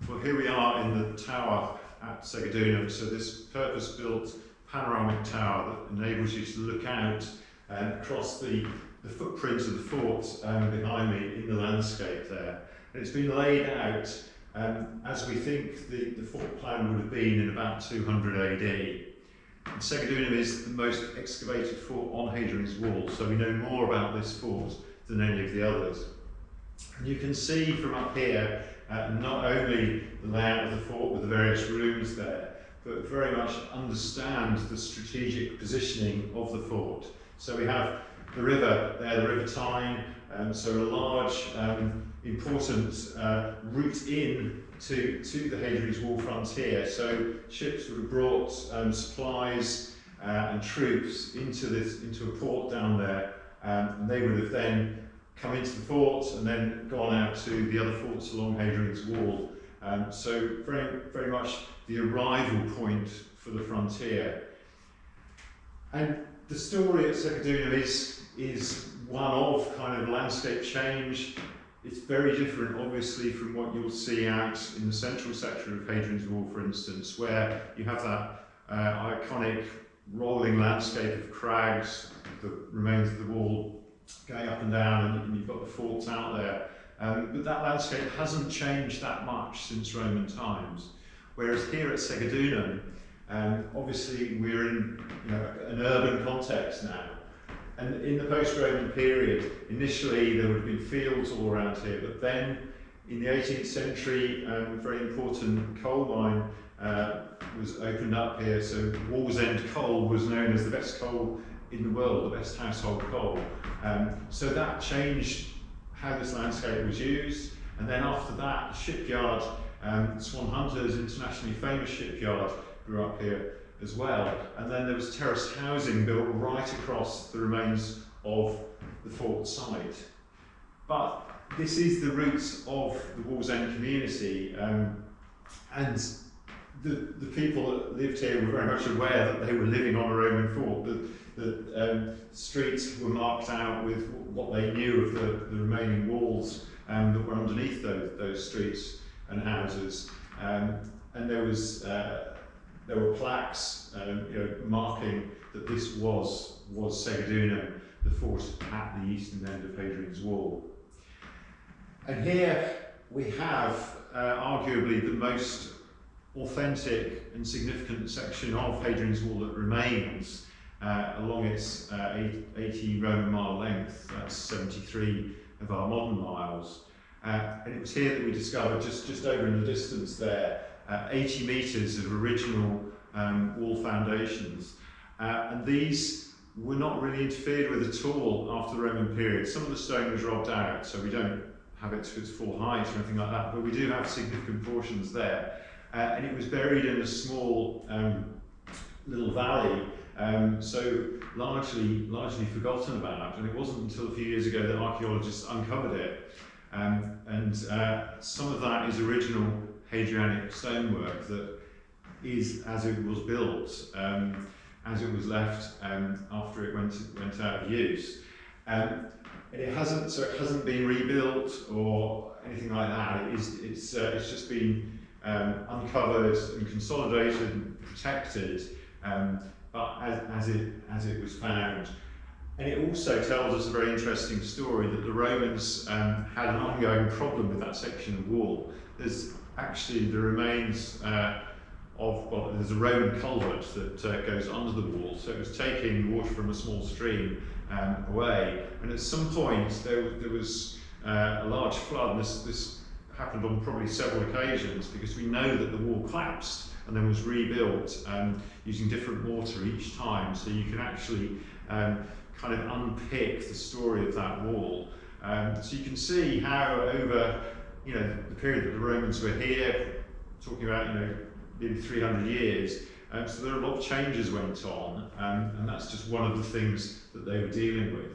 Well, here we are in the tower at Segedunum. So this purpose-built panoramic tower that enables you to look out across the footprint of the fort behind me in the landscape there. And it's been laid out as we think the fort plan would have been in about 200 AD. And Segedunum is the most excavated fort on Hadrian's Wall, so we know more about this fort than any of the others. And you can see from up here not only the layout of the fort with the various rooms there, but very much understand the strategic positioning of the fort. So we have the river there, the River Tyne, so a large, important route in to the Hadrian's Wall frontier. So ships would have brought supplies and troops into a port down there, and they would have then come into the fort and then gone out to the other forts along Hadrian's Wall. So very much the arrival point for the frontier. And the story at Segedunum is one of kind of landscape change. It's very different, obviously, from what you'll see out in the central section of Hadrian's Wall, for instance, where you have that iconic rolling landscape of crags, the remains of the wall going up and down, and you've got the forts out there. But that landscape hasn't changed that much since Roman times. Whereas here at Segedunum, obviously we're in an urban context now. And in the post-Roman period, initially there would have been fields all around here, but then in the 18th century, a very important coal mine was opened up here. So Wallsend coal was known as the best coal in the world, the best household coal. So that changed how this landscape was used. And then after that, the shipyard, Swan Hunter's internationally famous shipyard, grew up here as well. And then there was terraced housing built right across the remains of the fort site. But this is the roots of the Wallsend community, and the people that lived here were very much aware that they were living on a Roman fort. The streets were marked out with what they knew of the remaining walls that were underneath those streets and houses. And there were plaques marking that this was Segedunum, the fort at the eastern end of Hadrian's Wall. And here we have arguably the most authentic and significant section of Hadrian's Wall that remains along its 80 Roman mile length. That's 73 of our modern miles. And it was here that we discovered, just over in the distance there, 80 metres of original wall foundations. And these were not really interfered with at all after the Roman period. Some of the stone was robbed out, so we don't have it to its full height or anything like that, but we do have significant portions there. And it was buried in a small little valley, so largely forgotten about. And it wasn't until a few years ago that archaeologists uncovered it. And some of that is original Hadrianic stonework that is as it was built, as it was left after it went out of use. It hasn't been rebuilt or anything like that. It's just been uncovered and consolidated and protected, but as it was found. And it also tells us a very interesting story that the Romans had an ongoing problem with that section of wall. There's actually the remains there's a Roman culvert that goes under the wall, so it was taking water from a small stream away. And at some point there was a large flood, and this happened on probably several occasions, because we know that the wall collapsed and then was rebuilt using different water each time, so you can actually kind of unpick the story of that wall. So you can see how over the period that the Romans were here, talking about nearly 300 years, so there are a lot of changes went on, and that's just one of the things that they were dealing with.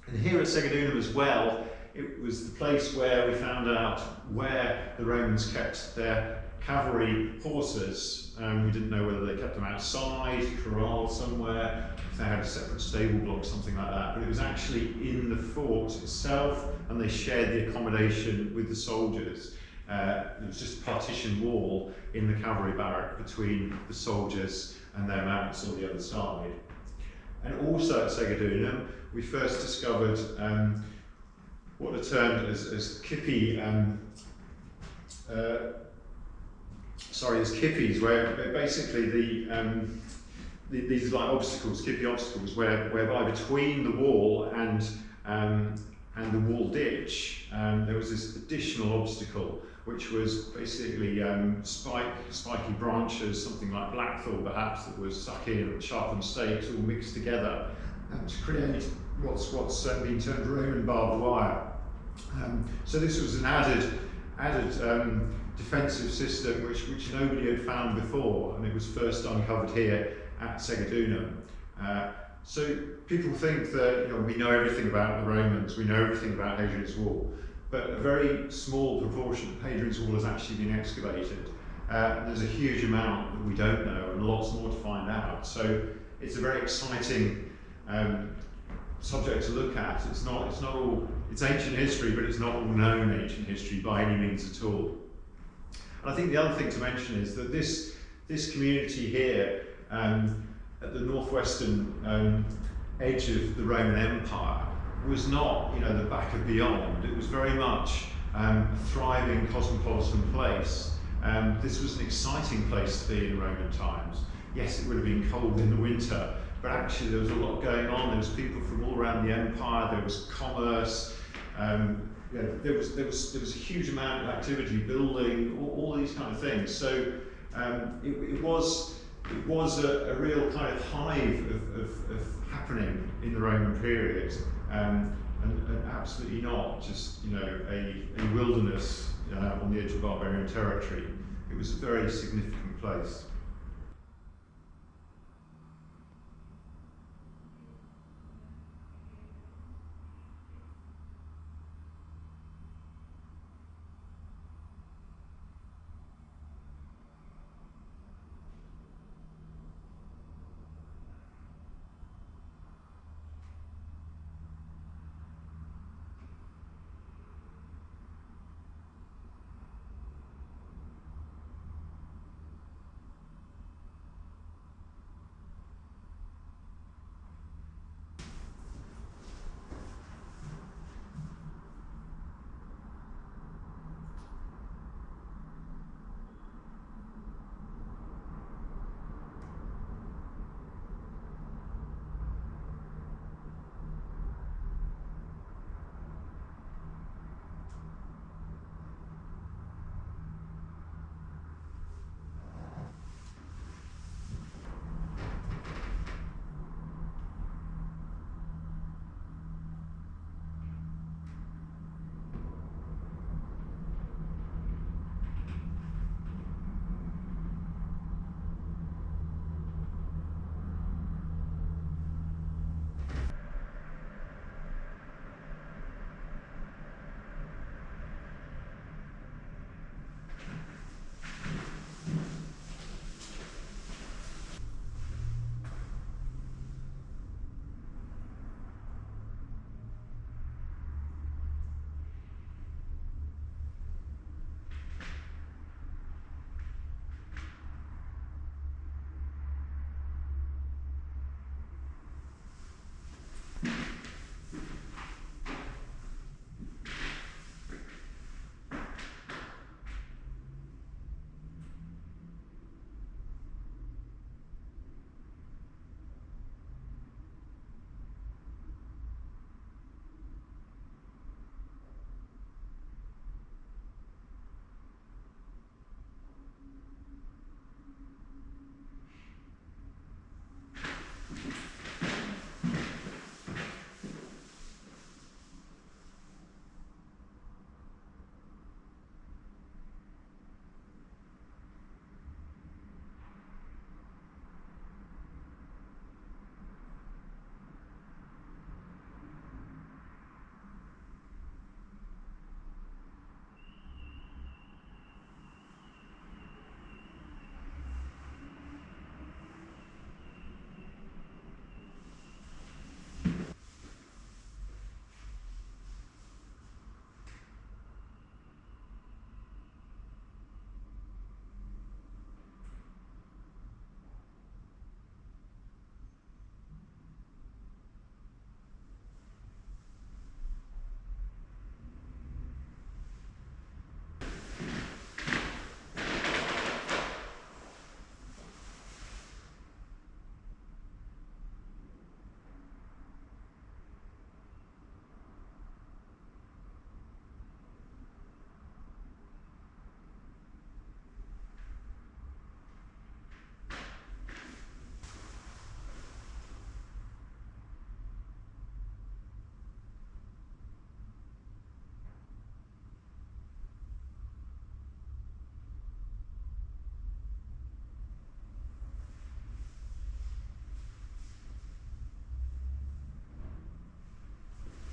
And here at Segedunum as well, it was the place where we found out where the Romans kept their cavalry horses. We didn't know whether they kept them outside, corralled somewhere, if they had a separate stable block, something like that. But it was actually in the fort itself, and they shared the accommodation with the soldiers. there was just a partition wall in the cavalry barrack between the soldiers and their mounts on the other side. And also at Segedunum, we first discovered what are termed as kippy, as kippies, where basically these are like obstacles, kippy obstacles, whereby between the wall and the wall ditch, there was this additional obstacle, which was basically spiky branches, something like blackthorn perhaps, that was stuck in, sharpened stakes all mixed together to create what's been termed Roman barbed wire. So this was an added defensive system which nobody had found before, and it was first uncovered here at Segedunum. So people think that we know everything about the Romans, we know everything about Hadrian's Wall, but a very small proportion of Hadrian's Wall has actually been excavated. There's a huge amount that we don't know, and lots more to find out. So it's a very exciting subject to look at. It's ancient history, but it's not all known ancient history by any means at all. And I think the other thing to mention is that this community here, at the northwestern edge of the Roman Empire, was not, the back of beyond. It was very much a thriving cosmopolitan place. This was an exciting place to be in Roman times. Yes, it would have been cold in the winter, but actually there was a lot going on. There was people from all around the empire. There was commerce. There was a huge amount of activity, building, all these kind of things. So it was a real kind of hive of happening in the Roman period, and absolutely not just a wilderness on the edge of barbarian territory. It was a very significant place.